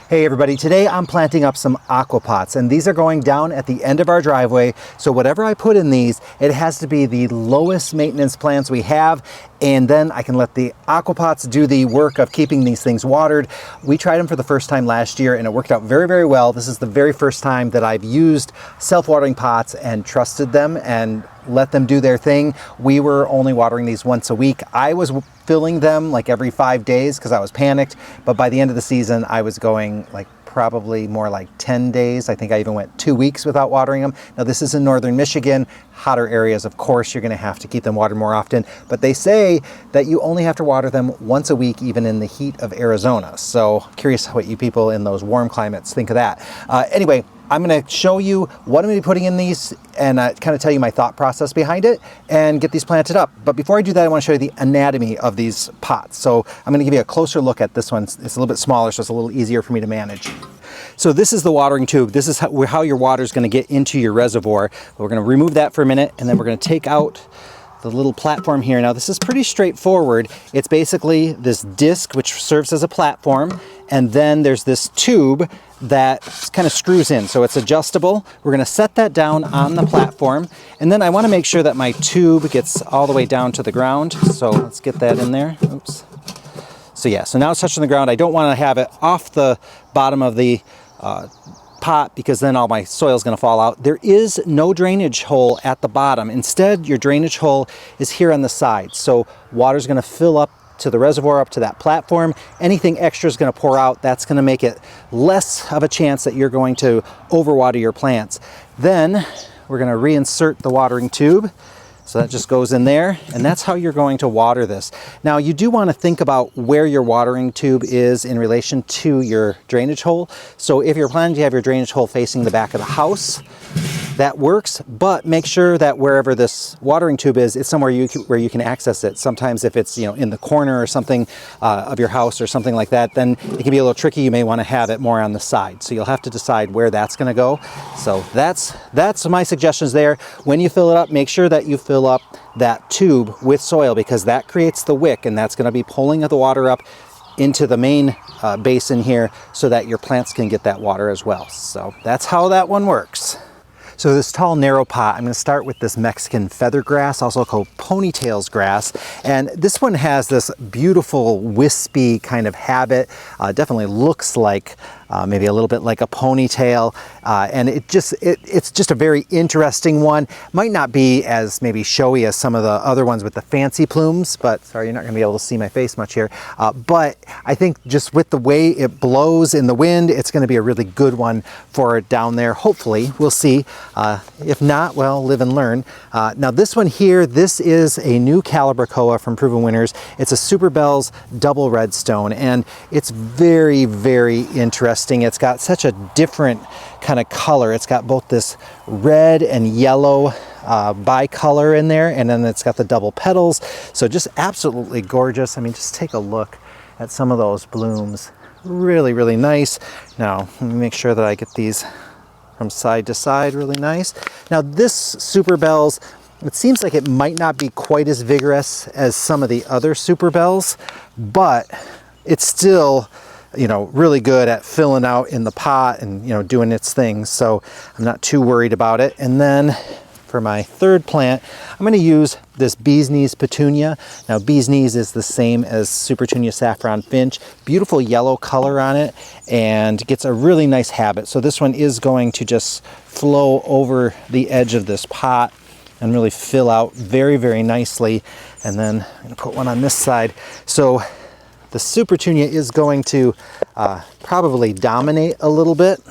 Hey everybody, today I'm planting up some AquaPots, and these are going down at the end of our driveway. So whatever I put in these, it has to be the lowest maintenance plants we have, and then I can let the AquaPots do the work of keeping these things watered. We tried them for the first time last year and it worked out very, very well. This is the very first time that I've used self-watering pots and trusted them and let them do their thing. We were only watering these once a week. I was filling them like every 5 days because I was panicked, but by the end of the season I was going like probably more like 10 days. I think I even went 2 weeks without watering them. Now this is in northern Michigan. Hotter areas, of course, you're going to have to keep them watered more often, but they say that you only have to water them once a week, even in the heat of Arizona. So curious what you people in those warm climates think of that. Anyway, I'm going to show you what I'm going to be putting in these and kind of tell you my thought process behind it and get these planted up. But before I do that, I want to show you the anatomy of these pots. So I'm going to give you a closer look at this one. It's a little bit smaller, so it's a little easier for me to manage. So this is the watering tube. This is how your water is going to get into your reservoir. We're going to remove that for a minute, and then we're going to take out the little platform here. Now this is pretty straightforward. It's basically this disc which serves as a platform, and then there's this tube that kind of screws in, so it's adjustable. We're going to set that down on the platform, and then I want to make sure that my tube gets all the way down to the ground. So let's get that in there. Oops. So yeah, so now it's touching the ground. I don't want to have it off the bottom of the pot because then all my soil is going to fall out. There is no drainage hole at the bottom. Instead, your drainage hole is here on the side. So water is going to fill up to the reservoir, up to that platform. Anything extra is going to pour out. That's going to make it less of a chance that you're going to overwater your plants. Then we're going to reinsert the watering tube. So that just goes in there, and that's how you're going to water this. Now you do want to think about where your watering tube is in relation to your drainage hole. So if you're planning to have your drainage hole facing the back of the house, that works, but make sure that wherever this watering tube is, it's somewhere where you can access it. Sometimes if it's in the corner or something of your house or something like that, then it can be a little tricky. You may want to have it more on the side. So you'll have to decide where that's going to go. So that's my suggestions there. When you fill it up, make sure that you fill up that tube with soil, because that creates the wick, and that's going to be pulling the water up into the main basin here so that your plants can get that water as well. So that's how that one works. So this tall, narrow pot, I'm going to start with this Mexican feather grass, also called ponytails grass. And this one has this beautiful wispy kind of habit. Definitely looks like maybe a little bit like a ponytail. And it's just a very interesting one. Might not be as maybe showy as some of the other ones with the fancy plumes, but sorry, you're not going to be able to see my face much here. But I think just with the way it blows in the wind, it's going to be a really good one for it down there. Hopefully, we'll see. If not, well, live and learn. Now this one here, this is a new Calibrachoa from Proven Winners. It's a Super Bells double redstone, and it's very, very interesting. It's got such a different kind of color. It's got both this red and yellow bicolor in there, and then it's got the double petals. So just absolutely gorgeous. I mean, just take a look at some of those blooms. Really, really nice. Now, let me make sure that I get these from side to side really nice. Now this Super Bells, it seems like it might not be quite as vigorous as some of the other Super Bells, but it's still, really good at filling out in the pot and, doing its thing. So I'm not too worried about it. And then for my third plant, I'm going to use this Bee's Knees petunia. Now Bee's Knees is the same as Supertunia saffron finch. Beautiful yellow color on it, and gets a really nice habit. So this one is going to just flow over the edge of this pot and really fill out very, very nicely. And then I'm going to put one on this side. So the Supertunia is going to probably dominate a little bit.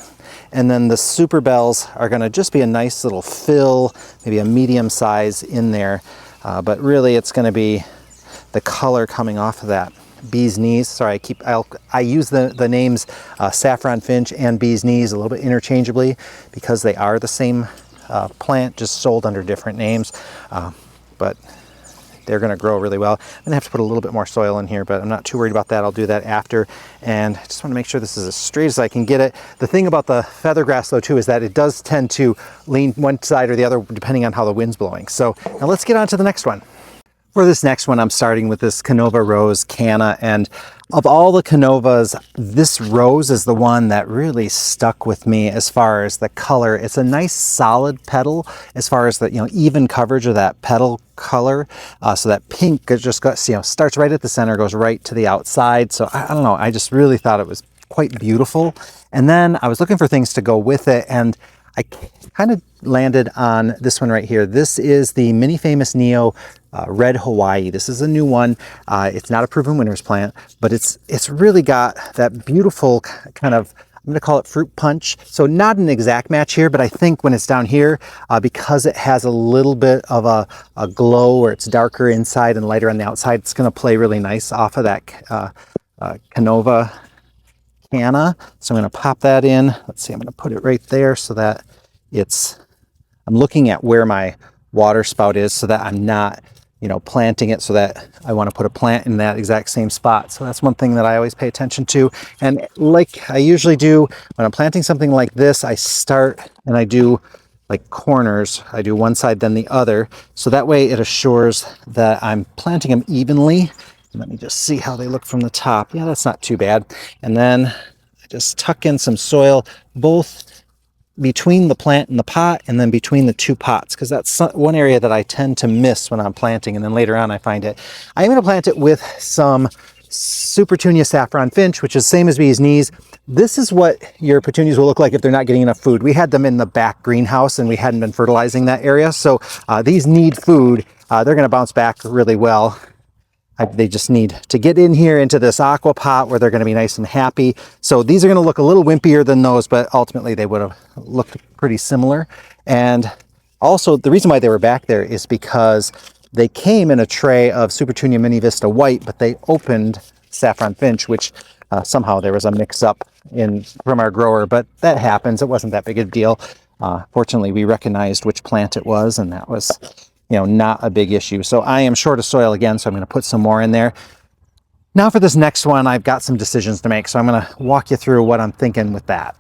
And then the Super Bells are going to just be a nice little fill, maybe a medium size in there. But really it's going to be the color coming off of that Bee's Knees. Sorry, I use the names Saffron Finch and Bee's Knees a little bit interchangeably because they are the same plant, just sold under different names. But they're going to grow really well. I'm going to have to put a little bit more soil in here, but I'm not too worried about that. I'll do that after. And I just want to make sure this is as straight as I can get it. The thing about the feather grass though too is that it does tend to lean one side or the other depending on how the wind's blowing. So now let's get on to the next one. For this next one, I'm starting with this Canova Rose Canna, and of all the Canovas, this rose is the one that really stuck with me as far as the color. It's a nice solid petal as far as the even coverage of that petal color. So that pink just got, starts right at the center, goes right to the outside. So I don't know, I just really thought it was quite beautiful. And then I was looking for things to go with it, and I kind of landed on this one right here. This is the Mini Famous Neo Red Hawaii. This is a new one. It's not a proven winners plant, but it's really got that beautiful kind of, I'm going to call it fruit punch. So not an exact match here, but I think when it's down here, because it has a little bit of a glow where it's darker inside and lighter on the outside, it's going to play really nice off of that Canova Canna. So I'm going to pop that in. Let's see, I'm going to put it right there so that I'm looking at where my water spout is so that I'm not, planting it so that I want to put a plant in that exact same spot. So that's one thing that I always pay attention to. And like I usually do when I'm planting something like this, I start and I do like corners. I do one side then the other. So that way it assures that I'm planting them evenly. Let me just see how they look from the top. Yeah, that's not too bad. And then I just tuck in some soil, both between the plant and the pot, and then between the two pots, because that's one area that I tend to miss when I'm planting, and then later on I find it. I'm going to plant it with some Super Petunia Saffron Finch, which is same as bee's knees. This is what your petunias will look like if they're not getting enough food. We had them in the back greenhouse and we hadn't been fertilizing that area, so these need food. They're going to bounce back really well. They just need to get in here into this AquaPot where they're going to be nice and happy. So these are going to look a little wimpier than those, but ultimately they would have looked pretty similar. And also the reason why they were back there is because they came in a tray of Super Petunia Mini Vista White, but they opened Saffron Finch, which somehow there was a mix-up from our grower, but that happens. It wasn't that big a deal. Fortunately, we recognized which plant it was, and that was not a big issue. So I am short of soil again, so I'm going to put some more in there. Now for this next one, I've got some decisions to make, so I'm going to walk you through what I'm thinking with that.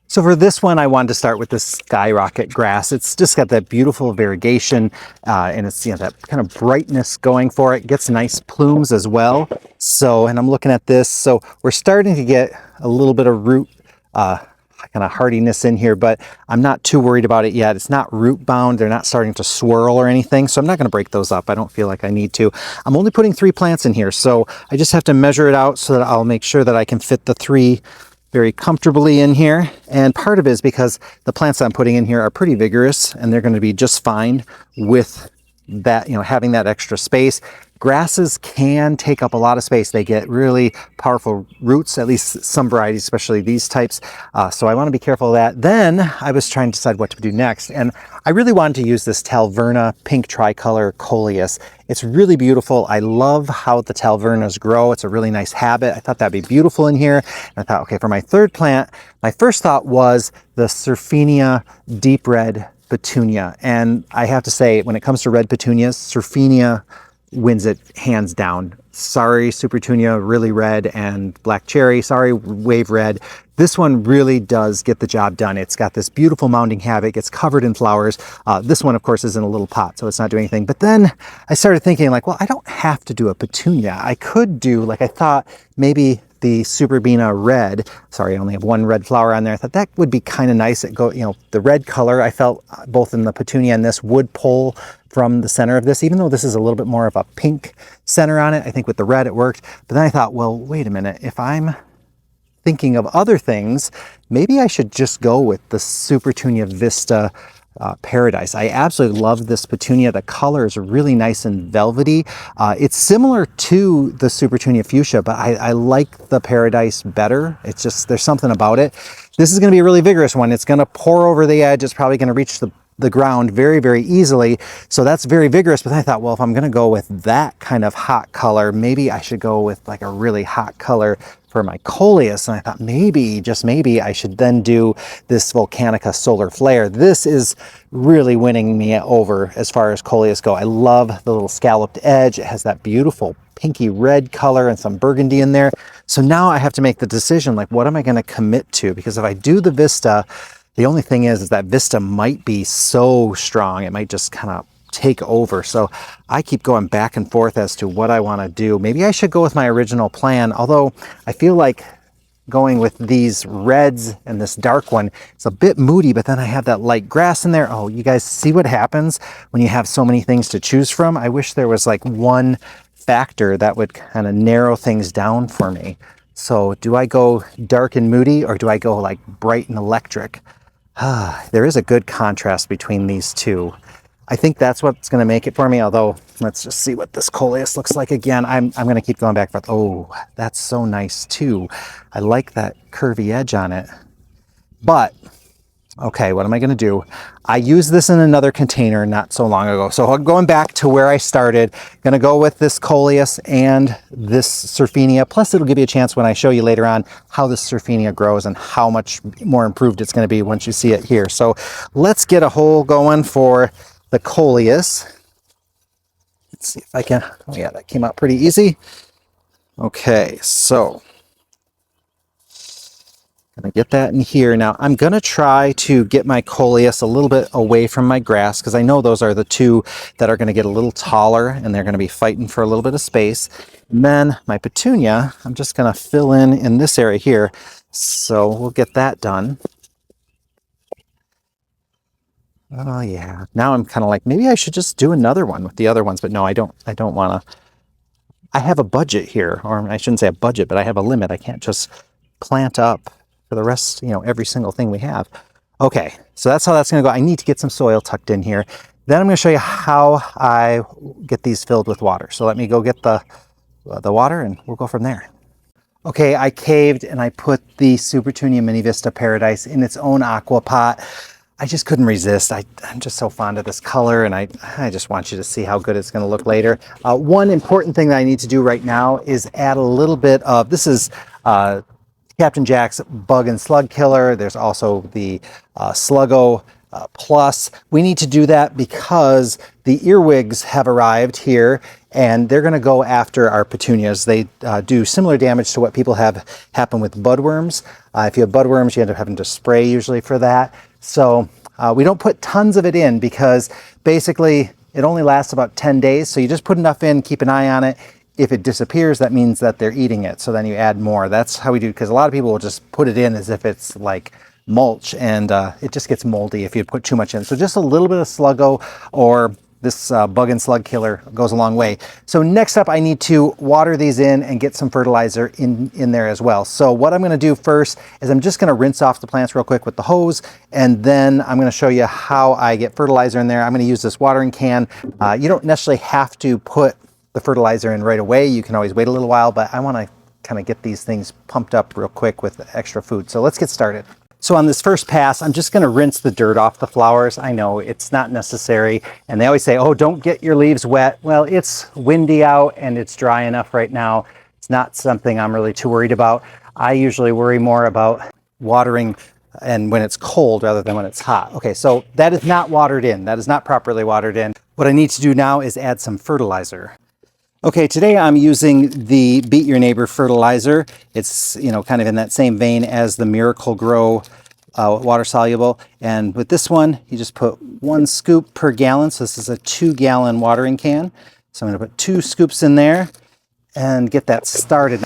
So for this one, I wanted to start with this skyrocket grass. It's just got that beautiful variegation, and it's that kind of brightness going for it. It gets nice plumes as well. So, and I'm looking at this, so we're starting to get a little bit of root kind of hardiness in here, but I'm not too worried about it yet. It's not root bound. They're not starting to swirl or anything, so I'm not going to break those up. I don't feel like I need to. I'm only putting 3 plants in here, so I just have to measure it out so that I'll make sure that I can fit the 3 very comfortably in here. And part of it is because the plants I'm putting in here are pretty vigorous and they're going to be just fine with that, having that extra space. Grasses can take up a lot of space. They get really powerful roots, at least some varieties, especially these types. So I want to be careful of that. Then I was trying to decide what to do next. And I really wanted to use this Talverna pink tricolor coleus. It's really beautiful. I love how the Talvernas grow. It's a really nice habit. I thought that'd be beautiful in here. And I thought, okay, for my third plant, my first thought was the Surfenia deep red petunia. And I have to say, when it comes to red petunias, Surfenia wins it hands down. Sorry, Super Petunia, really red, and Black Cherry, sorry, Wave Red. This one really does get the job done. It's got this beautiful mounding habit, gets covered in flowers. This one, of course, is in a little pot, so it's not doing anything. But then I started thinking, well, I don't have to do a petunia. I could do, I thought maybe the Superbena Red. Sorry, I only have 1 red flower on there. I thought that would be kind of nice. The red color, I felt both in the petunia and this would pull from the center of this, even though this is a little bit more of a pink center on it. I think with the red it worked. But then I thought, well, wait a minute. If I'm thinking of other things, maybe I should just go with the Super Petunia Vista Paradise. I absolutely love this petunia. The color is really nice and velvety. It's similar to the Super Petunia Fuchsia, but I like the Paradise better. It's just, there's something about it. This is going to be a really vigorous one. It's going to pour over the edge. It's probably going to reach the ground very, very easily. So that's very vigorous. But then I thought, well, if I'm going to go with that kind of hot color, maybe I should go with a really hot color for my coleus. And I thought maybe, just maybe, I should then do this Volcanica Solar Flare. This is really winning me over as far as coleus go. I love the little scalloped edge. It has that beautiful pinky red color and some burgundy in there. So now I have to make the decision, what am I going to commit to? Because if I do the Vista, the only thing is that Vista might be so strong, it might just kind of take over. So I keep going back and forth as to what I want to do. Maybe I should go with my original plan, although I feel like going with these reds and this dark one, it's a bit moody, but then I have that light grass in there. Oh, you guys see what happens when you have so many things to choose from? I wish there was like one factor that would kind of narrow things down for me. So do I go dark and moody, or do I go like bright and electric? There is a good contrast between these two. I think that's what's going to make it for me, although let's just see what this coleus looks like again. I'm going to keep going back, but oh, that's so nice too. I like that curvy edge on it. But, okay, what am I going to do? I used this in another container not so long ago. So going back to where I started, going to go with this coleus and this Surfinia. Plus, it'll give you a chance when I show you later on how this Surfinia grows and how much more improved it's going to be once you see it here. So let's get a hole going for the coleus. Let's see if I can, oh yeah, that came out pretty easy. Okay, so gonna get that in here. Now I'm gonna try to get my coleus a little bit away from my grass, because I know those are the two that are gonna get a little taller and they're gonna be fighting for a little bit of space. And then my petunia, I'm just gonna fill in this area here. So we'll get that done. Oh yeah, now I'm kind of like, maybe I should just do another one with the other ones, but no, I don't want to. I have a budget here, or I shouldn't say a budget, but I have a limit. I can't just plant up for the rest, you know, every single thing we have. Okay, so that's how that's going to go. I need to get some soil tucked in here. Then I'm going to show you how I get these filled with water. So let me go get the water and we'll go from there. Okay, I caved and I put the Supertunia Mini Vista Paradise in its own aqua pot. I just couldn't resist. I'm just so fond of this color, and I just want you to see how good it's going to look later. One important thing that I need to do right now is add a little bit of, this is Captain Jack's Bug and Slug Killer. There's also the Sluggo Plus. We need to do that because the earwigs have arrived here, and they're going to go after our petunias. They do similar damage to what people have happen with budworms. If you have budworms, you end up having to spray usually for that. So we don't put tons of it in because basically it only lasts about 10 days. So you just put enough in, keep an eye on it. If it disappears, that means that they're eating it. So then you add more. That's how we do, because a lot of people will just put it in as if it's like mulch, and it just gets moldy if you put too much in. So just a little bit of Sluggo or this Bug and Slug Killer goes a long way. So next up, I need to water these in and get some fertilizer in there as well. So what I'm going to do first is I'm just going to rinse off the plants real quick with the hose, and then I'm going to show you how I get fertilizer in there. I'm going to use this watering can. You don't necessarily have to put the fertilizer in right away. You can always wait a little while, but I want to kind of get these things pumped up real quick with extra food. So let's get started. So on this first pass, I'm just going to rinse the dirt off the flowers. I know it's not necessary, and they always say, oh, don't get your leaves wet. Well, it's windy out and it's dry enough right now. It's not something I'm really too worried about. I usually worry more about watering and when it's cold rather than when it's hot. Okay, so that is not watered in. That is not properly watered in. What I need to do now is add some fertilizer. Okay, today I'm using the Beat Your Neighbor fertilizer. It's, you know, kind of in that same vein as the Miracle Grow water soluble. And with this one, you just put 1 scoop per gallon. So this is a 2-gallon watering can. So I'm going to put 2 scoops in there and get that started.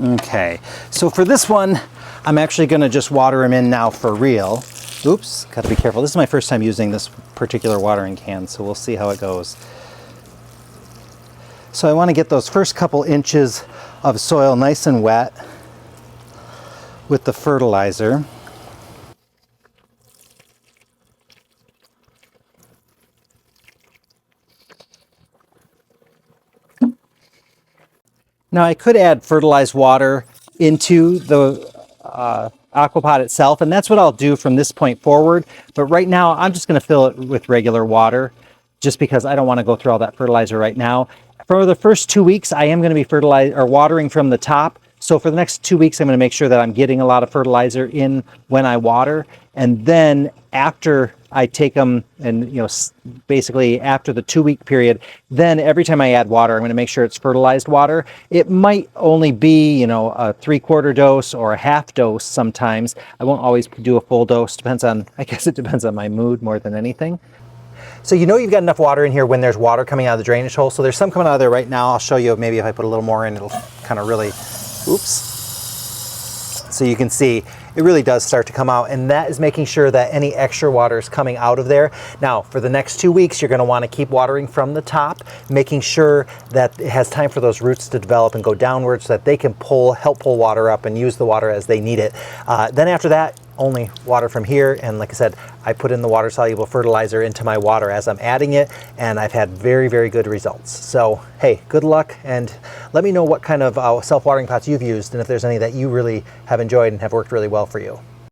Okay, so for this one, I'm actually going to just water them in now for real. Oops, got to be careful. This is my first time using this particular watering can, so we'll see how it goes. So I want to get those first couple inches of soil nice and wet with the fertilizer. Now I could add fertilized water into the AquaPot itself, and that's what I'll do from this point forward. But right now I'm just going to fill it with regular water just because I don't want to go through all that fertilizer right now. For the first 2 weeks, I am going to be watering from the top. So for the next 2 weeks, I'm going to make sure that I'm getting a lot of fertilizer in when I water. And then after I take them and, basically after the 2-week period, then every time I add water, I'm going to make sure it's fertilized water. It might only be, a 3/4 dose or a half dose sometimes. I won't always do a full dose. I guess it depends on my mood more than anything. So you've got enough water in here when there's water coming out of the drainage hole. So there's some coming out of there right now. I'll show you maybe if I put a little more in, it'll kind of really, oops. So you can see it really does start to come out, and that is making sure that any extra water is coming out of there. Now, for the next 2 weeks, you're going to want to keep watering from the top, making sure that it has time for those roots to develop and go downwards so that they can help pull water up and use the water as they need it. Then after that, only water from here, and like I said, I put in the water soluble fertilizer into my water as I'm adding it, and I've had very, very good results. So hey, good luck, and let me know what kind of self-watering pots you've used and if there's any that you really have enjoyed and have worked really well for you.